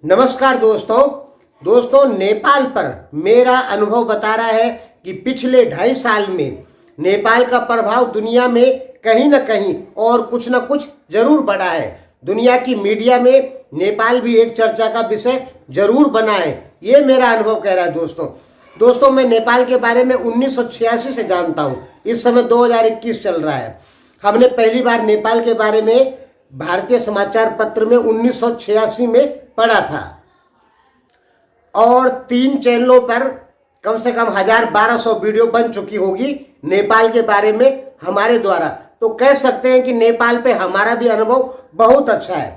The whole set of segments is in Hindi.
नमस्कार दोस्तों नेपाल पर मेरा अनुभव बता रहा है कि पिछले 2.5 साल में नेपाल का प्रभाव दुनिया में कहीं न कहीं और कुछ न कुछ जरूर बढ़ा है। दुनिया की मीडिया में नेपाल भी एक चर्चा का विषय जरूर बना है। ये मेरा अनुभव कह रहा है दोस्तों मैं नेपाल के बारे में 1986 से जानता हूँ। इस समय 2021 चल रहा है। हमने पहली बार नेपाल के बारे में भारतीय समाचार पत्र में 1986 में पढ़ा था और 3 चैनलों पर कम से कम 1200 वीडियो बन चुकी होगी नेपाल के बारे में हमारे द्वारा। तो कह सकते हैं कि नेपाल पे हमारा भी अनुभव बहुत अच्छा है।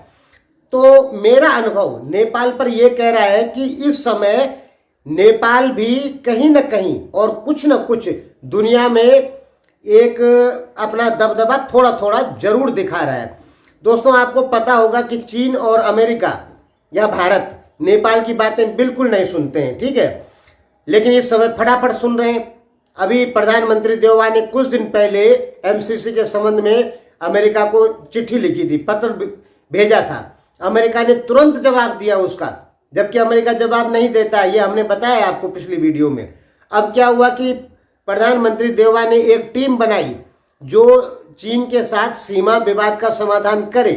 तो मेरा अनुभव नेपाल पर यह कह रहा है कि इस समय नेपाल भी कहीं न कहीं और कुछ न कुछ दुनिया में एक अपना दबदबा थोड़ा थोड़ा जरूर दिखा रहा है। दोस्तों आपको पता होगा कि चीन और अमेरिका या भारत नेपाल की बातें बिल्कुल नहीं सुनते हैं, ठीक है, लेकिन इस समय फटाफट सुन रहे हैं। अभी प्रधानमंत्री देववा ने कुछ दिन पहले एमसीसी के संबंध में अमेरिका को चिट्ठी लिखी थी, पत्र भेजा था। अमेरिका ने तुरंत जवाब दिया उसका, जबकि अमेरिका जवाब नहीं देता। ये हमने बताया आपको पिछली वीडियो में। अब क्या हुआ कि प्रधानमंत्री देववा ने एक टीम बनाई जो चीन के साथ सीमा विवाद का समाधान करे।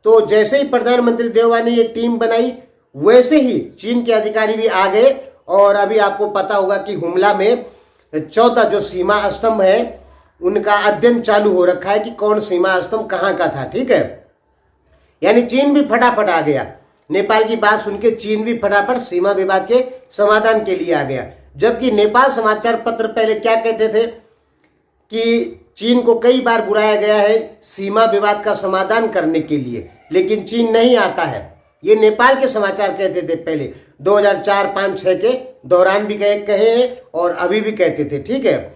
तो जैसे ही प्रधानमंत्री देववा ने ये टीम बनाई वैसे ही चीन के अधिकारी भी आ गए और अभी आपको पता होगा कि हुमला में 14 जो सीमा स्तंभ है उनका अध्ययन चालू हो रखा है कि कौन सीमा स्तंभ कहाँ का था, ठीक है। यानी चीन भी फटाफट आ गया। नेपाल की बात सुन के चीन भी फटाफट सीमा विवाद के समाधान के लिए आ गया। जबकि नेपाल समाचार पत्र पहले क्या कहते थे कि चीन को कई बार बुलाया गया है सीमा विवाद का समाधान करने के लिए, लेकिन चीन नहीं आता है। ये नेपाल के समाचार कहते थे पहले 2004, 5, 6 के दौरान भी कहे हैं और अभी भी कहते थे, ठीक है।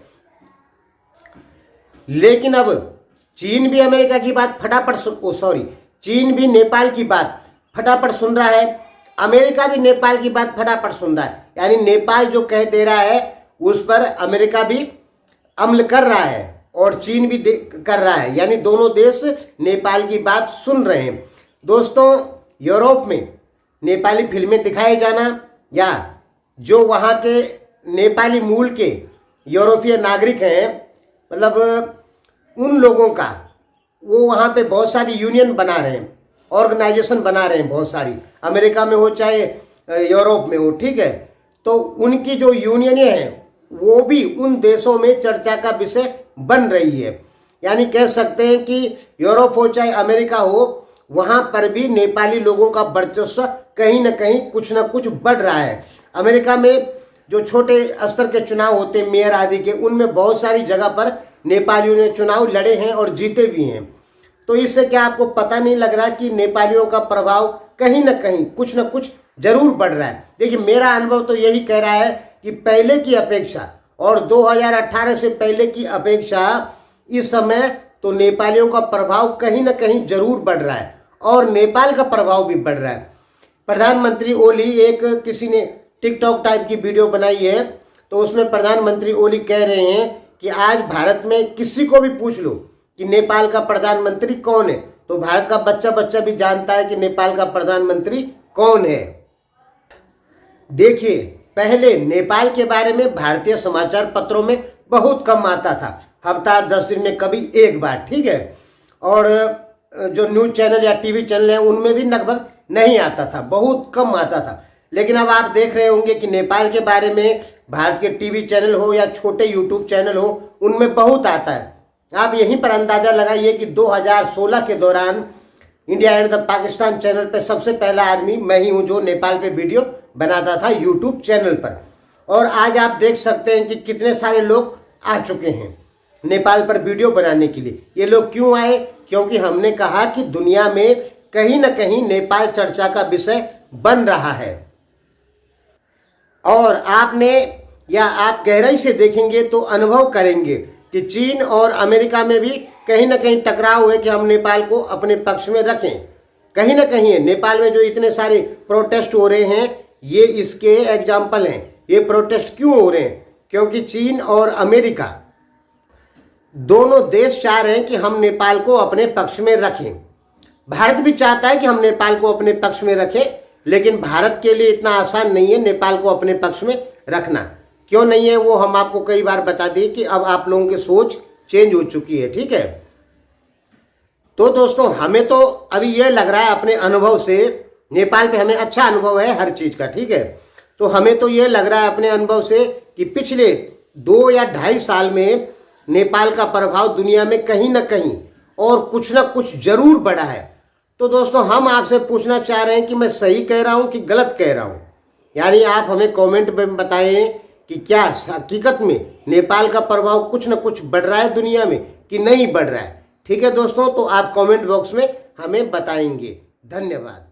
लेकिन अब चीन भी अमेरिका की बात चीन भी नेपाल की बात फटाफट सुन रहा है, अमेरिका भी नेपाल की बात फटाफट सुन रहा है। यानी नेपाल जो कह दे रहा है उस पर अमेरिका भी अमल कर रहा है और चीन भी कर रहा है। यानी दोनों देश नेपाल की बात सुन रहे हैं। दोस्तों यूरोप में नेपाली फिल्में दिखाए जाना या जो वहाँ के नेपाली मूल के यूरोपीय नागरिक हैं, मतलब उन लोगों का वो वहाँ पे बहुत सारी यूनियन बना रहे हैं, ऑर्गेनाइजेशन बना रहे हैं बहुत सारी, अमेरिका में हो चाहे यूरोप में हो, ठीक है। तो उनकी जो यूनियनें हैं वो भी उन देशों में चर्चा का विषय बन रही है। यानी कह सकते हैं कि यूरोप हो चाहे अमेरिका हो, वहां पर भी नेपाली लोगों का वर्चस्व कहीं न कहीं कुछ न कुछ बढ़ रहा है। अमेरिका में जो छोटे स्तर के चुनाव होते हैं मेयर आदि के, उनमें बहुत सारी जगह पर नेपालियों ने चुनाव लड़े हैं और जीते भी हैं। तो इससे क्या आपको पता नहीं लग रहा कि नेपालियों का प्रभाव कहीं न कहीं कुछ न कुछ जरूर बढ़ रहा है। देखिए मेरा अनुभव तो यही कह रहा है कि पहले की अपेक्षा और 2018 से पहले की अपेक्षा इस समय तो नेपालियों का प्रभाव कहीं न कहीं जरूर बढ़ रहा है और नेपाल का प्रभाव भी बढ़ रहा है। प्रधानमंत्री ओली, एक किसी ने टिकटॉक टाइप की वीडियो बनाई है तो उसमें प्रधानमंत्री ओली कह रहे हैं कि आज भारत में किसी को भी पूछ लो कि नेपाल का प्रधानमंत्री कौन है, तो भारत का बच्चा भी जानता है कि नेपाल का प्रधानमंत्री कौन है। देखिए पहले नेपाल के बारे में भारतीय समाचार पत्रों में बहुत कम आता था, हफ्ता 10 दिन में कभी एक बार, ठीक है। और जो न्यूज चैनल या टीवी चैनल है उनमें भी लगभग नहीं आता था, बहुत कम आता था। लेकिन अब आप देख रहे होंगे कि नेपाल के बारे में भारत के टीवी चैनल हो या छोटे यूट्यूब चैनल हो उनमें बहुत आता है। आप यहीं पर अंदाजा लगाइए कि 2016 के दौरान India and the Pakistan channel पे सबसे पहला आदमी मैं ही हूं जो नेपाल पे वीडियो बनाता था यूट्यूब चैनल पर। और आज आप देख सकते हैं कि कितने सारे लोग आ चुके हैं नेपाल पर वीडियो बनाने के लिए। ये लोग क्यों आए? क्योंकि हमने कहा कि दुनिया में कहीं न कहीं नेपाल चर्चा का विषय बन रहा है। और आपने या आप गहराई से देखेंगे तो अनुभव करेंगे कि चीन और अमेरिका में भी कहीं न कहीं टकराव है कि हम नेपाल को अपने पक्ष में रखें। कहीं न कहीं नेपाल में जो इतने सारे प्रोटेस्ट हो रहे हैं ये इसके एग्जाम्पल हैं। ये प्रोटेस्ट क्यों हो रहे हैं? क्योंकि चीन और अमेरिका दोनों देश चाह रहे हैं कि हम नेपाल को अपने पक्ष में रखें। भारत भी चाहता है कि हम नेपाल को अपने पक्ष में रखें, लेकिन भारत के लिए इतना आसान नहीं है नेपाल को अपने पक्ष में रखना। क्यों नहीं है वो हम आपको कई बार बता दिए कि अब आप लोगों की सोच चेंज हो चुकी है, ठीक है। तो दोस्तों हमें तो अभी ये लग रहा है अपने अनुभव से, नेपाल पे हमें अच्छा अनुभव है हर चीज़ का, ठीक है। तो हमें तो ये लग रहा है अपने अनुभव से कि पिछले 2 या 2.5 साल में नेपाल का प्रभाव दुनिया में कहीं ना कहीं और कुछ ना कुछ जरूर बढ़ा है। तो दोस्तों हम आपसे पूछना चाह रहे हैं कि मैं सही कह रहा हूँ कि गलत कह रहा हूँ, यानी आप हमें कमेंट में बताएं कि क्या हकीकत में नेपाल का प्रभाव कुछ ना कुछ बढ़ रहा है दुनिया में कि नहीं बढ़ रहा है। ठीक है दोस्तों, तो आप कमेंट बॉक्स में हमें बताएंगे। धन्यवाद।